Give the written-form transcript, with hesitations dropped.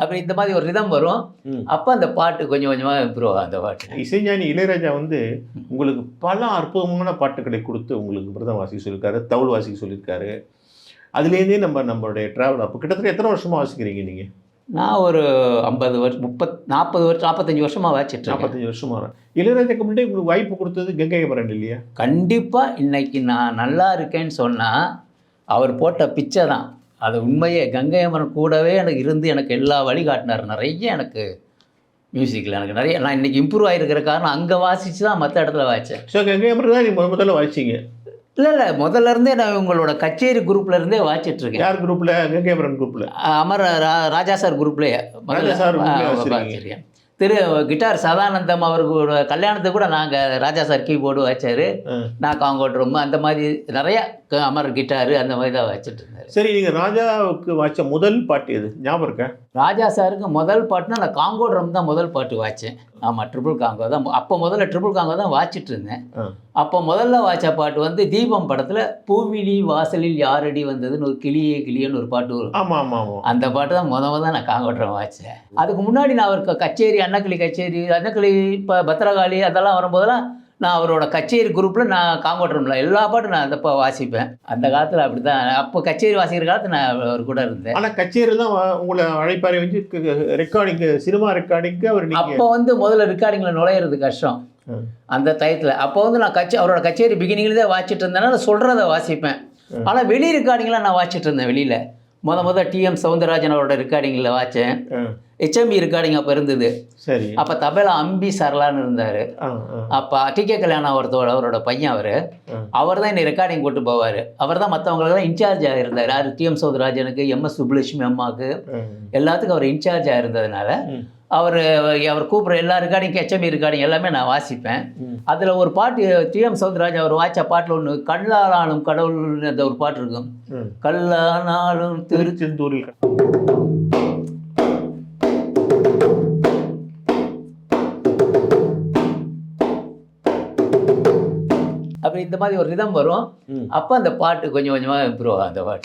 அப்புறம் இந்த மாதிரி ஒரு ரிதம் வரும். அப்போ அந்த பாட்டு கொஞ்சம் கொஞ்சமாக இம்ப்ரூவ் ஆகும். அந்த பாட்டு இசைஞானி இளையராஜா வந்து உங்களுக்கு பல அற்புதமான பாட்டுகளை கொடுத்து உங்களுக்கு மிருதம் வாசிக்க சொல்லியிருக்காரு, தவுள் வாசிக்க சொல்லியிருக்காரு. அதுலேருந்தே நம்மளுடைய ட்ராவல் அப்போ கிட்டத்தட்ட எத்தனை வருஷமாக வாசிக்கிறீங்க நீங்கள்? நான் ஒரு 50 வருஷம் 40 வருஷம் 45 வருஷமாக வாசிச்சிட்ருக்கேன். 45 வருஷமாக. இளையராஜாக்கு முன்னாடி உங்களுக்கு வாய்ப்பு கொடுத்தது கங்கை அமரன் இல்லையா? கண்டிப்பாக இன்னைக்கு நான் நல்லா இருக்கேன்னு சொன்னால் அவர் போட்ட பிச்சை தான் அது. உண்மையே கங்கை அமரன் கூடவே எனக்கு இருந்து எனக்கு எல்லா வழிகாட்டினார். நிறைய எனக்கு மியூசிக்கில் எனக்கு நிறைய நான் இன்றைக்கி இம்ப்ரூவ் ஆகிருக்கிற காரணம் அங்கே வாசித்து தான் மற்ற இடத்துல வாசித்தேன். ஸோ கங்கை அமரன் தான் நீங்கள் முதல்ல வாசிச்சிங்க? இல்லை முதல்ல இருந்தே நான் உங்களோட கச்சேரி குரூப்ல இருந்தே வாசிச்சிட்ருக்கேன். யார் குரூப்பில்? கங்கை அமரன் குரூப்பில். ராஜா சார் குரூப்லேயே வாசிச்சிருக்கேன். கிட்டார் சதானந்தம் அவர்களோட கல்யாணத்துக்கு கூட நாங்கள் ராஜா சார் கீபோர்டு வாய்ச்சார், நான் காங்கோட் ட்ரம், அந்த மாதிரி நிறையா அமர் கிட்டாரு அந்த மாதிரி தான் வச்சுட்டு இருந்தார். சரி, நீங்கள் ராஜாவுக்கு வாய்ச்ச முதல் பாட்டு எது ஞாபகம் இருக்கா? ராஜா சாருக்கு முதல் பாட்டுனா நான் காங்கோ ட்ரம் தான் முதல் பாட்டு வாய்ச்சேன். ஆமாம், ட்ரிபிள் காங்கோ தான். அப்போ முதல்ல ட்ரிபிள் காங்கோ தான் வாய்ச்சிட்டு இருந்தேன். அப்போ முதல்ல வாய்ச்ச பாட்டு வந்து தீபம் படத்தில் பூவிழி வாசலில் யாரடி வந்ததுன்னு ஒரு கிளியே கிளியன்னு ஒரு பாட்டு வரும். ஆமாம் ஆமாம் ஆமாம். அந்த பாட்டு தான் முதல் நான் காங்கோ ட்ரம் வாய்ச்சேன். அதுக்கு முன்னாடி நான் அவருக்கு கச்சேரி, அன்னக்கிளி கச்சேரி, அன்னக்கிளி இப்போ பத்திரகாளி அதெல்லாம் வரும்போதெல்லாம் நான் அவரோட கச்சேரி குரூப்பில் நான் காங்கோ ட்ரம்ல எல்லா பாட்டும் நான் அந்த வாசிப்பேன். அந்த காலத்தில் அப்படி தான். அப்போ கச்சேரி வாசிக்கிற காலத்தில் நான் அவர் கூட இருந்தேன். ஆனால் கச்சேரிலாம் உங்களை அழைப்பாரை வந்து ரெக்கார்டிங்கு, சினிமா ரெக்கார்டிங்க்கு அவர் அப்போ வந்து முதல்ல ரெக்கார்டிங்கில் நுழையிறது கஷ்டம் அந்த டயத்தில். அப்போ வந்து நான் அவரோட கச்சேரி பிகினிங்கில் தான் வாசிச்சுட்டு இருந்தேன்னா சொல்கிறத வாசிப்பேன். ஆனால் வெளி ரெக்கார்டிங்லாம் நான் வாசிச்சுட்டு இருந்தேன். வெளியில் முதல் டிஎம் சவுந்தரராஜன் அவரோட ரெக்கார்டிங்கில் வாச்சேன். ஹெச்எம்பி ரெக்கார்டிங் அப்போ இருந்தது. சரி. அப்போ தபேலா அம்பி சரலான்னு இருந்தார். அப்போ டிகே கல்யாணம் அவரோட பையன் அவர் தான் என்னை ரெக்கார்டிங் போட்டு போவார். அவர் தான் மற்றவங்களுக்கெல்லாம் இன்சார்ஜாக இருந்தார். யார்? டிஎம் சவுந்தரராஜனுக்கு, எம்எஸ் சுப்புலட்சுமி அம்மாவுக்கு எல்லாத்துக்கும் அவர் இன்சார்ஜாக இருந்ததுனால அவர் கூப்பிட்ற எல்லா ரெக்கார்டிங், ஹெச்எம்பி ரெக்கார்டிங் எல்லாமே நான் வாசிப்பேன். அதில் ஒரு பாட்டு டிஎம் சவுந்தரராஜன் அவர் வாய்ச்ச பாட்டில் ஒன்று கல்லானாலும் கடவுள் அந்த ஒரு பாட்டு இருக்கும். கல்லானாலும் திருச்செந்தூரில் அப்படி இந்த மாதிரி ஒரு ரிதம் வரும். அப்போ அந்த பாட்டு கொஞ்சம் கொஞ்சமாக இம்ப்ரூவ் ஆகும் அந்த பாட்டு.